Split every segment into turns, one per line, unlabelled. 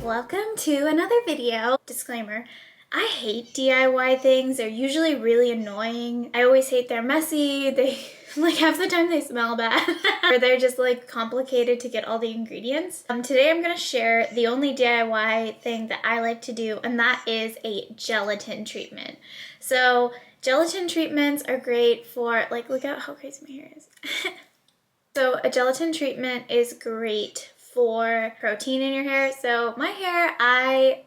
Welcome to another video. Disclaimer, I hate DIY things. They're usually really annoying. I always hate they're messy. They, like half the time they smell bad. Or they're just like complicated to get all the ingredients. Today I'm gonna share the only DIY thing that I like to do, and that is a gelatin treatment. So gelatin treatments are great for, like, look at how crazy my hair is. So a gelatin treatment is great for protein in your hair. So my hair, I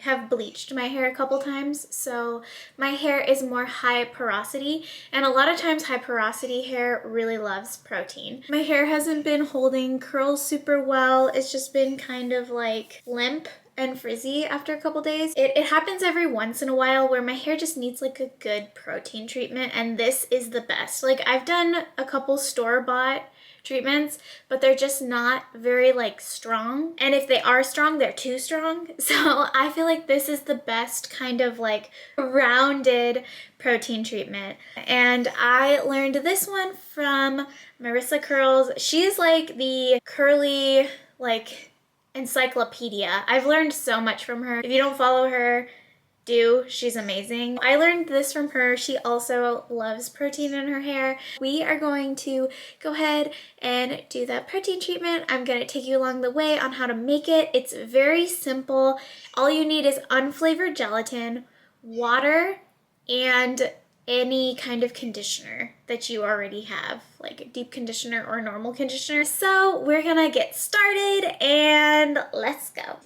have bleached my hair a couple times, so my hair is more high porosity, and a lot of times high porosity hair really loves protein. My hair hasn't been holding curls super well. It's just been kind of like limp and frizzy after a couple days. It happens every once in a while where my hair just needs like a good protein treatment, and this is the best. Like, I've done a couple store-bought treatments, but they're just not very like strong, and if they are strong, they're too strong. So I feel like this is the best kind of like rounded protein treatment, and I learned this one from Marissa Curls. She's like the curly like encyclopedia. I've learned so much from her. If you don't follow her, do. She's amazing. I learned this from her. She also loves protein in her hair. We are going to go ahead and do that protein treatment. I'm going to take you along the way on how to make it. It's very simple. All you need is unflavored gelatin, water, and any kind of conditioner that you already have, like a deep conditioner or normal conditioner. So we're gonna get started and let's go.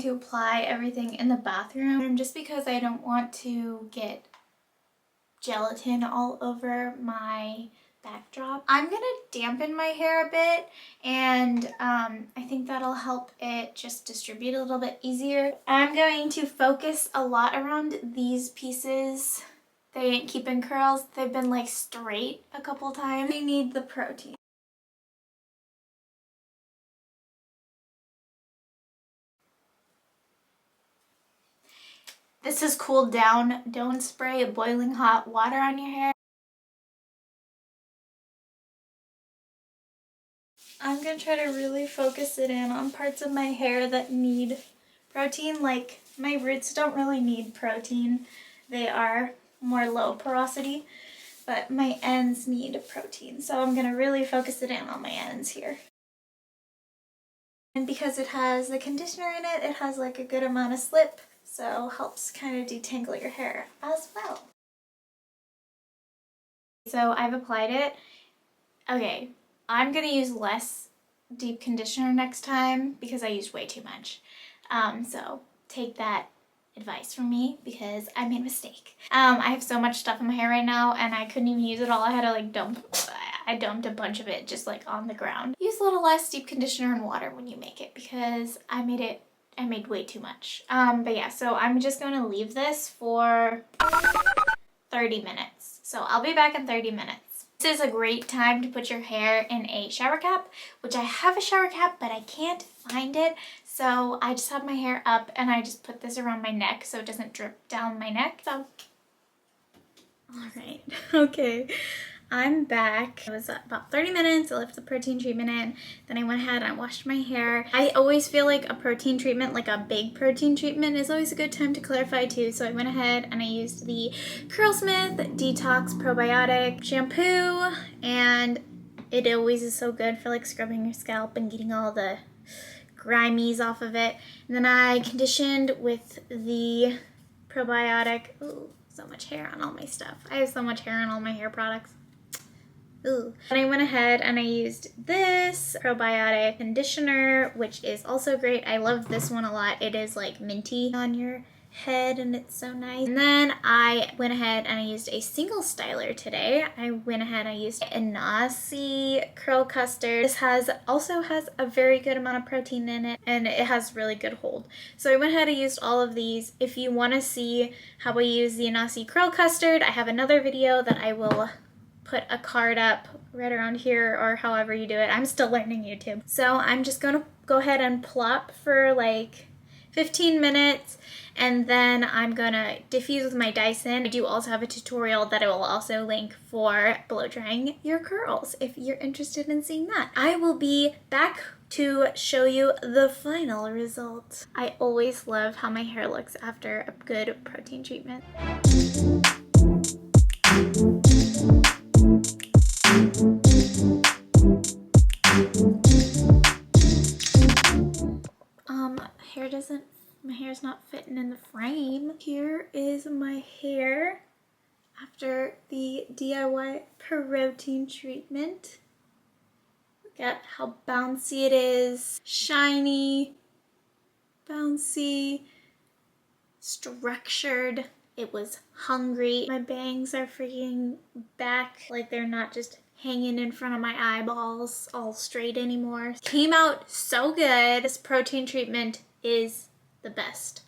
To apply everything in the bathroom just because I don't want to get gelatin all over my backdrop. I'm gonna dampen my hair a bit, and I think that'll help it just distribute a little bit easier. I'm going to focus a lot around these pieces. They ain't keeping curls. They've been like straight a couple times. They need the protein. This is cooled down. Don't spray boiling hot water on your hair. I'm gonna try to really focus it in on parts of my hair that need protein. Like, my roots don't really need protein. They are more low porosity, but my ends need protein. So I'm gonna really focus it in on my ends here. And because it has the conditioner in it, it has like a good amount of slip, so helps kind of detangle your hair as well. So I've applied it. Okay, I'm gonna use less deep conditioner next time because I used way too much. So take that advice from me because I made a mistake. I have so much stuff in my hair right now and I couldn't even use it all. I had to like I dumped a bunch of it just like on the ground. Use a little less deep conditioner and water when you make it because I made way too much. But yeah, so I'm just going to leave this for 30 minutes. So I'll be back in 30 minutes. This is a great time to put your hair in a shower cap, which I have a shower cap, but I can't find it. So I just have my hair up and I just put this around my neck so it doesn't drip down my neck. So, all right, okay. I'm back. It was about 30 minutes. I left the protein treatment in. Then I went ahead and I washed my hair. I always feel like a protein treatment, like a big protein treatment, is always a good time to clarify too. So I went ahead and I used the Curlsmith Detox Probiotic Shampoo, and it always is so good for like scrubbing your scalp and getting all the grimies off of it. And then I conditioned with the probiotic. Ooh, so much hair on all my stuff. I have so much hair on all my hair products. Ooh. And I went ahead and I used this probiotic conditioner, which is also great. I love this one a lot. It is like minty on your head and it's so nice. And then I went ahead and I used a single styler today. I went ahead and I used a Nasi curl custard. This also has a very good amount of protein in it and it has really good hold. So I went ahead and used all of these. If you want to see how I use the Nasi curl custard, I have another video that I will put a card up right around here or however you do it. I'm still learning YouTube. So I'm just gonna go ahead and plop for like 15 minutes and then I'm gonna diffuse with my Dyson. I do also have a tutorial that I will also link for blow drying your curls if you're interested in seeing that. I will be back to show you the final result. I always love how my hair looks after a good protein treatment. My hair's not fitting in the frame. Here is my hair after the DIY protein treatment. Look at how bouncy it is. Shiny, bouncy, structured. It was hungry. My bangs are freaking back, like they're not just hanging in front of my eyeballs all straight anymore. Came out so good. This protein treatment is the best.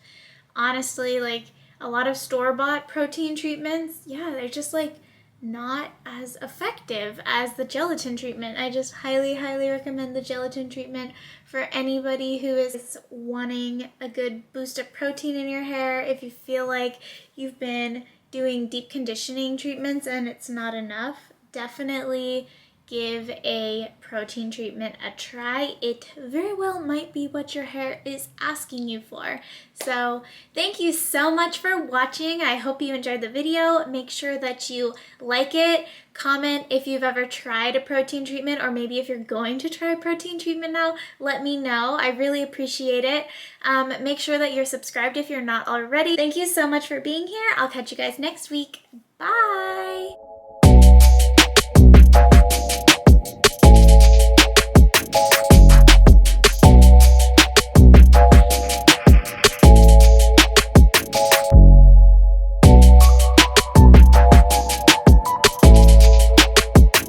Honestly, like a lot of store-bought protein treatments, yeah, they're just like not as effective as the gelatin treatment. I just highly recommend the gelatin treatment for anybody who is wanting a good boost of protein in your hair. If you feel like you've been doing deep conditioning treatments and it's not enough, definitely give a protein treatment a try. It very well might be what your hair is asking you for. So thank you so much for watching. I hope you enjoyed the video. Make sure that you like it. Comment if you've ever tried a protein treatment, or maybe if you're going to try a protein treatment now, let me know. I really appreciate it. Make sure that you're subscribed if you're not already. Thank you so much for being here. I'll catch you guys next week. Bye!